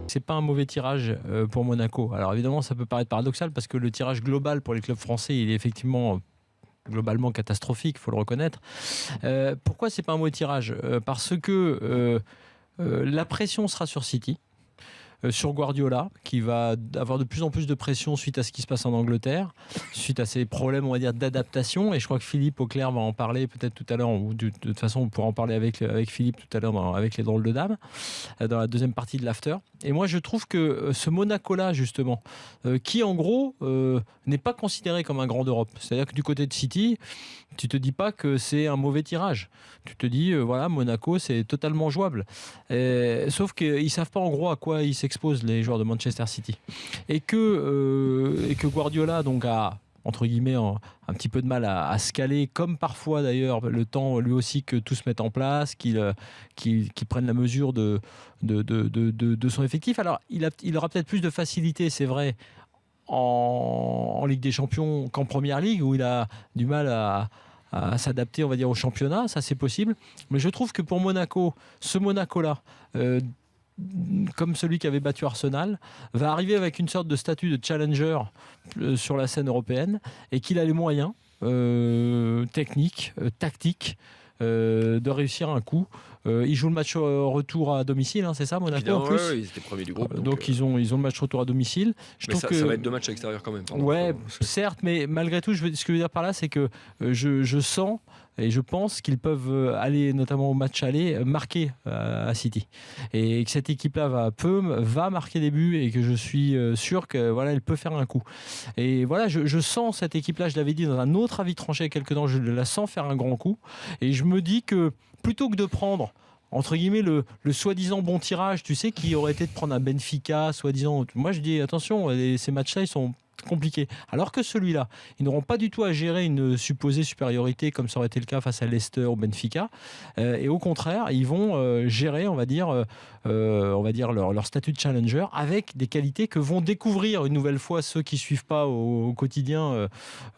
C'est pas un mauvais tirage pour Monaco. Alors évidemment, ça peut paraître paradoxal parce que le tirage global pour les clubs français, il est effectivement globalement catastrophique, il faut le reconnaître. Pourquoi c'est pas un mauvais tirage Parce que la pression sera sur City. Sur Guardiola, qui va avoir de plus en plus de pression suite à ce qui se passe en Angleterre, suite à ces problèmes, on va dire, d'adaptation. Et je crois que Philippe Auclair va en parler peut-être tout à l'heure, ou de toute façon, on pourra en parler avec Philippe tout à l'heure avec les drôles de dames, dans la deuxième partie de l'after. Et moi, je trouve que ce Monaco-là, justement, qui en gros n'est pas considéré comme un grand d'Europe. C'est-à-dire que du côté de City, tu te dis pas que c'est un mauvais tirage. Tu te dis, voilà, Monaco, c'est totalement jouable. Sauf qu'ils savent pas en gros à quoi ils s'exposent, les joueurs de Manchester City. Et que Guardiola donc a entre guillemets un petit peu de mal à se caler, comme parfois d'ailleurs le temps lui aussi que tout se mette en place, qu'il prenne la mesure de son effectif. Alors il aura peut-être plus de facilité, c'est vrai, en Ligue des Champions qu'en Première Ligue, où il a du mal à s'adapter, on va dire, au championnat, ça c'est possible. Mais je trouve que pour Monaco, ce Monaco-là, comme celui qui avait battu Arsenal, va arriver avec une sorte de statut de challenger sur la scène européenne et qu'il a les moyens techniques, tactiques, de réussir un coup. Ils jouent le match retour à domicile, hein, c'est ça, Monaco? Évidemment, en plus ils étaient premiers du groupe. Donc ils ont le match retour à domicile. Mais ça va être 2 matchs à l'extérieur quand même. Ouais, certes, mais malgré tout, ce que je veux dire par là, c'est que je sens et je pense qu'ils peuvent aller, notamment au match aller, marquer à City. Et que cette équipe-là va marquer des buts et que je suis sûr que voilà, elle peut faire un coup. Et voilà, je sens cette équipe-là, je l'avais dit dans un autre avis tranché il y a quelques temps, je la sens faire un grand coup. Et je me dis que plutôt que de prendre entre guillemets le soi-disant bon tirage, tu sais, qui aurait été de prendre un Benfica, soi-disant, moi je dis attention, ces matchs-là ils sont compliqués, alors que celui-là, ils n'auront pas du tout à gérer une supposée supériorité comme ça aurait été le cas face à Leicester ou Benfica, et au contraire ils vont gérer, on va dire leur statut de challenger avec des qualités que vont découvrir une nouvelle fois ceux qui suivent pas au quotidien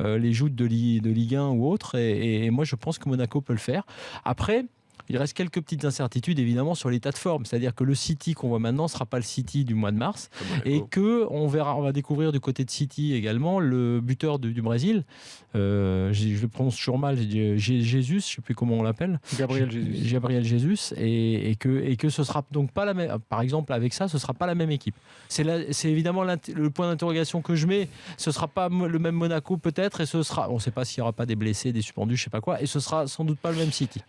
les joutes de Ligue 1 ou autre, et moi je pense que Monaco peut le faire. Après, il reste quelques petites incertitudes évidemment sur l'état de forme, c'est-à-dire que le City qu'on voit maintenant ne sera pas le City du mois de mars, et on va découvrir du côté de City également le buteur du Brésil, je le prononce toujours mal, Jesus, je ne sais plus comment on l'appelle, Gabriel Jesus, et que ce sera donc pas la même, par exemple avec ça, ce sera pas la même équipe. C'est évidemment le point d'interrogation que je mets, ce sera pas le même Monaco peut-être, et on ne sait pas s'il y aura pas des blessés, des suspendus, je sais pas quoi, et ce sera sans doute pas le même City.